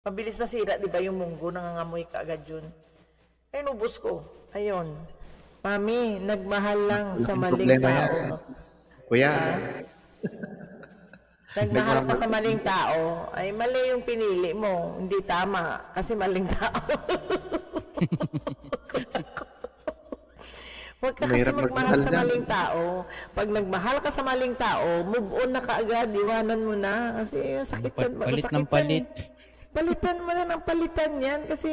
Mabilis masira, di ba yung munggo, nangangamoy ka agad yun. Ay, nubos ko. Ayun. Mami, nagmahal lang sa Malaking maling problema yan. tao. Kuya, Nagmahal ka sa maling tao, ay mali yung pinili mo. Hindi tama, kasi maling tao. Huwag ka kasi mahirap magmahal magmahal sa dyan. maling tao. Pag nagmahal ka sa maling tao, move on na kaagad, iwanan mo na. Kasi yung sakit yan, Palit masakit ng palit. yan. Palitan mo na ng palitan yan kasi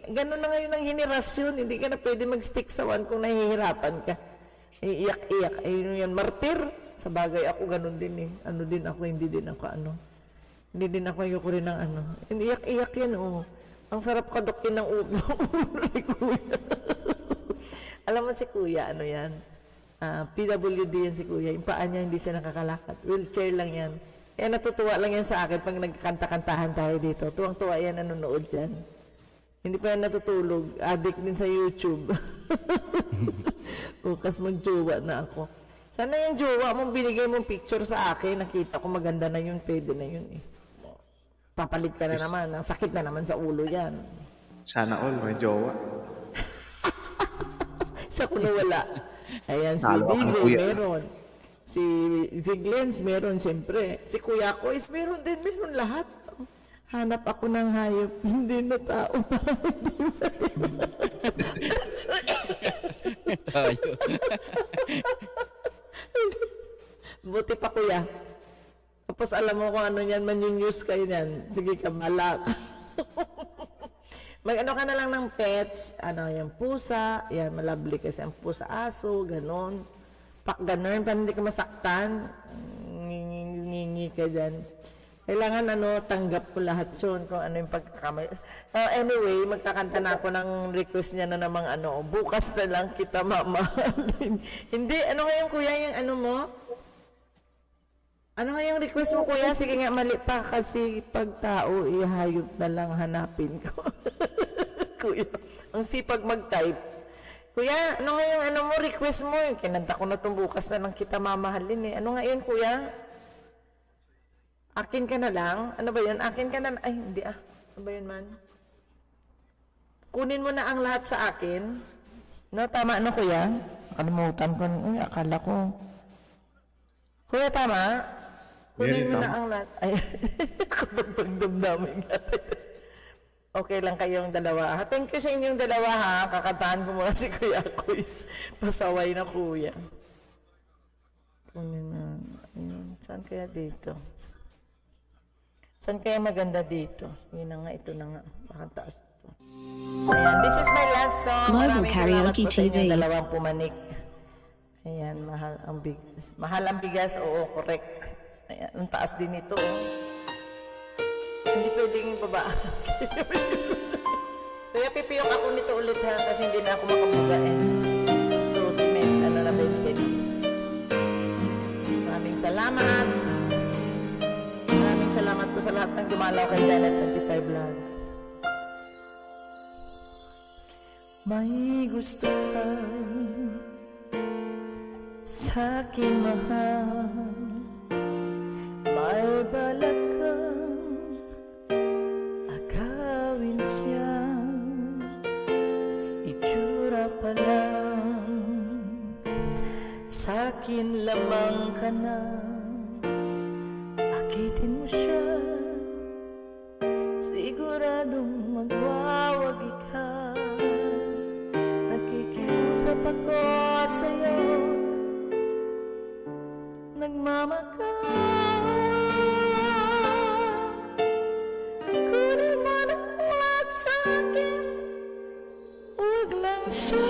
gano'n na ngayon ang henerasyon. Hindi ka na pwede mag-stick sa one kung nahihirapan ka. Iiyak-iyak. Ayun yan, martir. Sa bagay ako gano'n din eh. Ano din ako, hindi din ako ano. Hindi din ako ayoko rin ng ano. Iiyak-iyak yan oh. Ang sarap kadokin ng ulo. Kuya. Alam mo si kuya, ano yan? PWD yan si kuya. Yung paa niya hindi siya nakakalakad. Wheelchair lang yan. Kaya natutuwa lang yan sa akin pag nagkakanta-kantahan tayo dito. Tuwang-tuwa yan nanonood dyan. Hindi pa yan natutulog. Addict din sa YouTube. Bukas mag-jowa na ako. Sana yung jowa mong binigay mong picture sa akin. Nakita ko maganda na yun. Pwede na yun eh. Papalit ka na naman. Ang sakit na naman sa ulo yan. Sana all, may jowa. Siya ko nawala. Ayan, si Talo ako ng DJ kuya. meron. Si Glens meron siyempre. Si Kuya Kois meron din. Meron lahat. Hanap ako ng hayop. Hindi na tao. Buti pa kuya. Tapos alam mo kung ano yan. Manyunyus kayo yan. Sige ka, malak. Mag-ano ka na lang ng pets. Ano, yung pusa. Yan, malabli kasi ang pusa. Aso, ganon. Pak ganon, para hindi ka masaktan. Ngingi ka dyan. Kailangan ano, tanggap ko lahat yun kung ano yung pagkakamay. Anyway, magkakanta na ako ng request niya na namang ano, bukas na lang kita mamahalin. Hindi, ano nga yung kuya, yung ano mo? Ano nga yung request mo kuya? Sige nga, mali pa kasi pag tao, ihayop na lang hanapin ko. Kuya, ang sipag mag-type. Kuya, ano nga yung ano mo, request mo? Kinanta ko na itong bukas na lang kita mamahalin eh. Ano nga yun, kuya? Akin ka na lang? Ano ba yun? Akin ka na lang? Ay, hindi ah. Ano ba yun man? Kunin mo na ang lahat sa akin. No, tama ano, kuya? Nakalimutan ko. Uy, akala ko. Kuya, tama? Kunin mo na ang lahat. Ay, kapagdamdamin natin. Okay lang kayong dalawa. Thank you sa inyong dalawa ha. Kakantahan ko muna si Kuya Quiz. Pasaway na kuya. Saan kaya dito? Saan kaya maganda dito? Sige na nga, ito na nga. Baka taas ito. Ayan, this is my last song. Global Maraming Karaoke salamat po sa TV. inyong dalawang pumanik. Ayan, mahal ang bigas. Mahal ang bigas, oo, correct. Ayan, ang taas din ito. Hindi pwedeng baba. Kaya pipiyok ako nito ulit ha, kasi hindi na ako makabuga eh. Mas 12 men, ano na 20. Maraming salamat. Maraming salamat po sa lahat ng dumalaw kay Janet 25 Vlog. May gusto ka sa'kin mahal, may balak kang agawin siya, itsura pa lang, sa'kin lamang ka na, akitin mo siya, siguradong magwawagi ka, nakikiusap ako sa'yo, nagmamakaawa. Kunin mo na lahat sa'kin, huwag lang siya.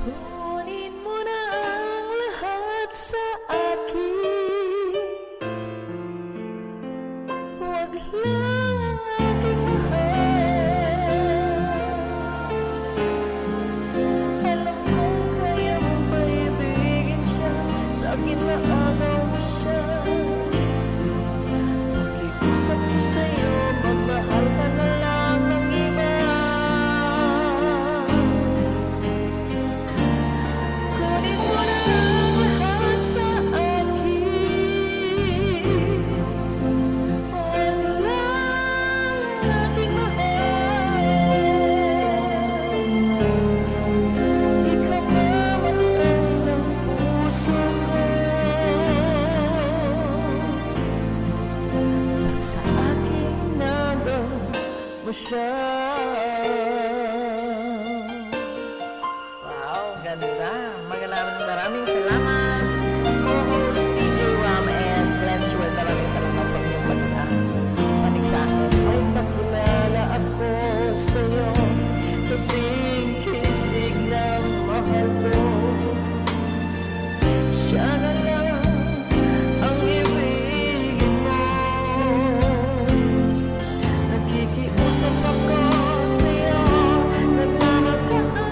Kunin mo na ang lahat sa akin, huwag lang ang aking mahal. Alam kong kaya mong maibigin siya, sa'kin maagaw mo siya. ganda. Maraming salamat. Co-host DJ Ram and Glenn Sweat, maraming salamat sa inyong panig sa akin. Ay, nakilala ako sa'yo kasing kisig ng mahal ko. Siya na lang ang ibigin mo. Nakikiusap ako sa'yo, nagmamakaan.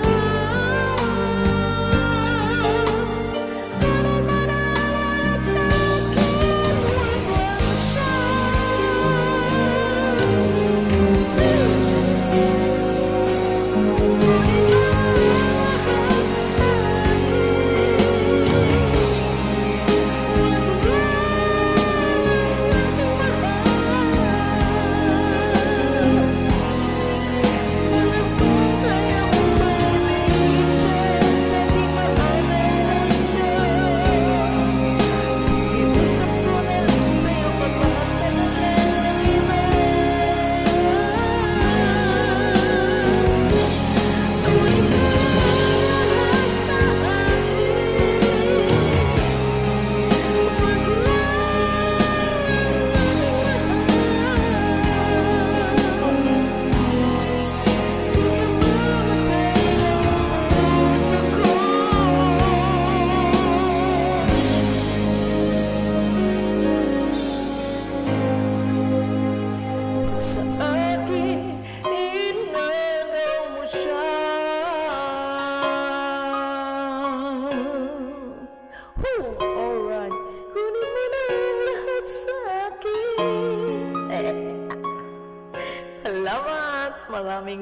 Para manawalag sa akin, wag mo siya.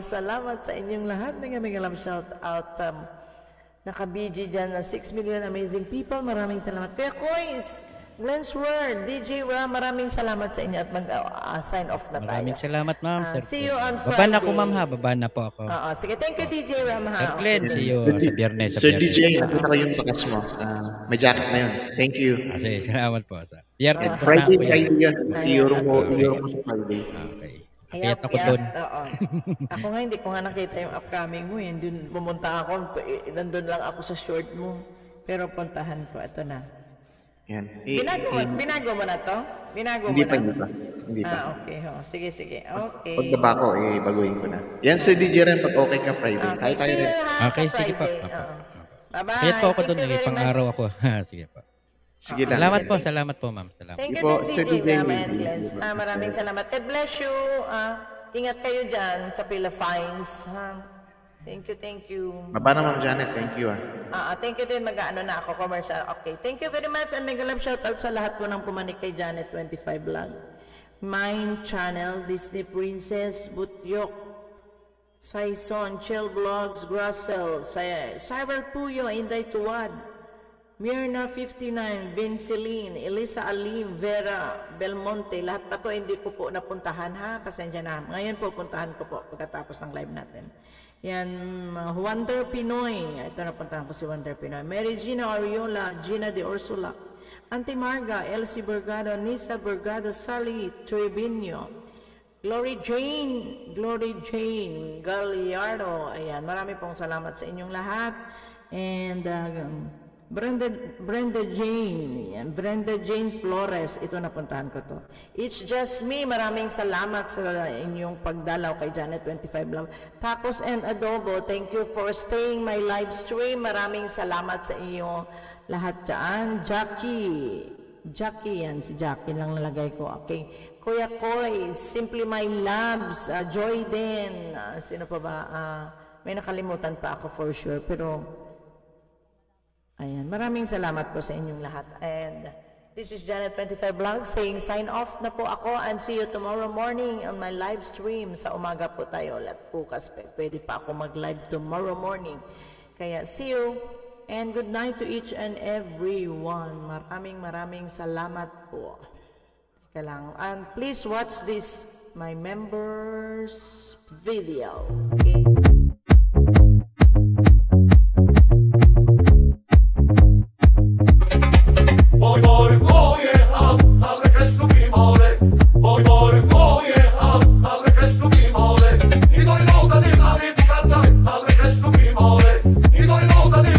Salamat sa inyong lahat. Mega love shout out. Naka-BG dyan na 6 million amazing people. Maraming salamat. Kuya Kois, Glenn's Word, DJ Ram, maraming salamat sa inyo at mag-sign off na tayo. Maraming salamat, ma'am. See you on Friday. Baba na ako, ma'am, ha. Baba na po ako. Sige, thank you, DJ Ram, ha. Sir Glenn, see you sa biyernes. Sir DJ, nakita ko yung bakas mo. May jacket na yun. Thank you. Sige, salamat po. Biyernes. Friday yun. Iuro mo sa Friday. Okay. Kiyat ako doon. Ako nga, hindi ko nga nakita yung upcoming mo. Doon pumunta ako, nandun lang ako sa short mo. Pero puntahan ko, ito na. Yan. Binago mo na to? Hindi pa. Okay. Sige. Okay. Pagbaba ko, baguhin ko na. Yan, Sir DJ rin, pag okay ka Friday. Okay, see you ha, okay, sa sige po. Bye-bye. Kiyat po ako doon, pang-araw ako. Sige po. Sige lang. Salamat po, ma'am. Salamat. Thank you, DJ Glenn. Maraming salamat. God bless you. Ingat kayo dyan sa Philippines. Thank you. Baba na, Ma'am Janet. Thank you. Thank you din. Mag-ano na ako, commercial. Okay. Thank you very much. And mega love shoutout sa lahat po ng pumanik kay Janet 25 Vlog. Mine Channel, Disney Princess, Butyok, Saison, Chill Vlogs, Grassel, Cyril Puyo, Inday Tuwad, Mirna 59, Vinceline, Elisa Alim, Vera Belmonte, lahat pa to hindi ko po napuntahan ha, pasensya na. Ngayon po puntahan ko po pagkatapos ng live natin. Yan, Wonder Pinoy, ito napuntahan ko si Wonder Pinoy. Mary Gina Ariola, Gina de Ursula, Auntie Marga, Elsie Bergado, Nisa Bergado, Sally Trevino, Glory Jane, Galliardo, ayan, marami pong salamat sa inyong lahat. And Brenda Jane Flores, ito napuntahan ko to. It's Just Me, maraming salamat sa inyong pagdalaw kay Janet 25 Vlog. Tacos and Adobo, thank you for staying my live stream. Maraming salamat sa inyo lahat dyan. Jackie yan, si Jackie lang nalagay ko. Okay. Kuya Koy, Simply My Loves, Joy din. Sino pa ba? May nakalimutan pa ako for sure, pero ayan, maraming salamat po sa inyong lahat. And this is Janet 25 Vlog saying sign off na po ako and see you tomorrow morning on my live stream. Sa umaga po tayo ulit bukas. Pwede pa ako mag-live tomorrow morning. Kaya see you and good night to each and everyone. Maraming salamat po. Teka lang. And please watch this, my members video. Okay?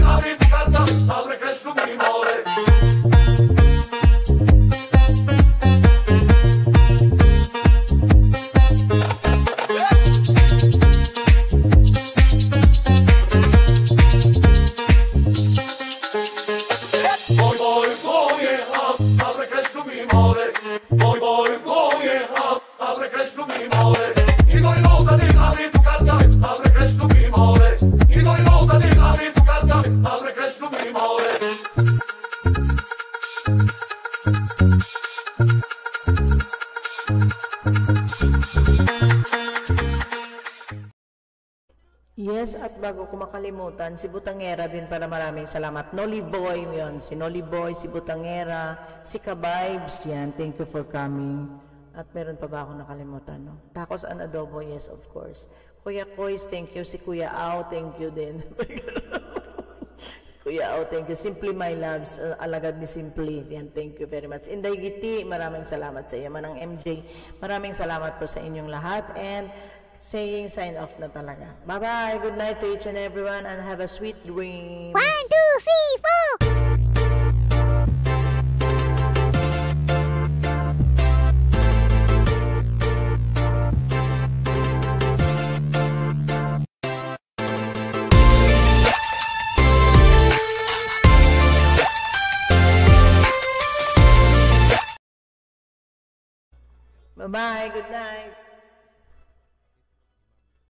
I Yes, at bago ko makalimutan, si Butangera din para maraming salamat. Nolly Boy, yun. Si Nolly Boy, si Butangera, si Kabibes, yan. Thank you for coming. At meron pa ba ako nakalimutan, no? Tacos and adobo, yes, of course. Kuya Kois, thank you. Si Kuya Au, thank you din. Si Kuya Au, thank you. Simply My Loves, alagad ni Simply. Yan, thank you very much. Inday Giti, maraming salamat sa iyo. Manang MJ, maraming salamat po sa inyong lahat. And saying sign off na talaga. Bye-bye. Good night to each and everyone and have a sweet dreams. 1, 2, 3, 4. Bye-bye. Good night.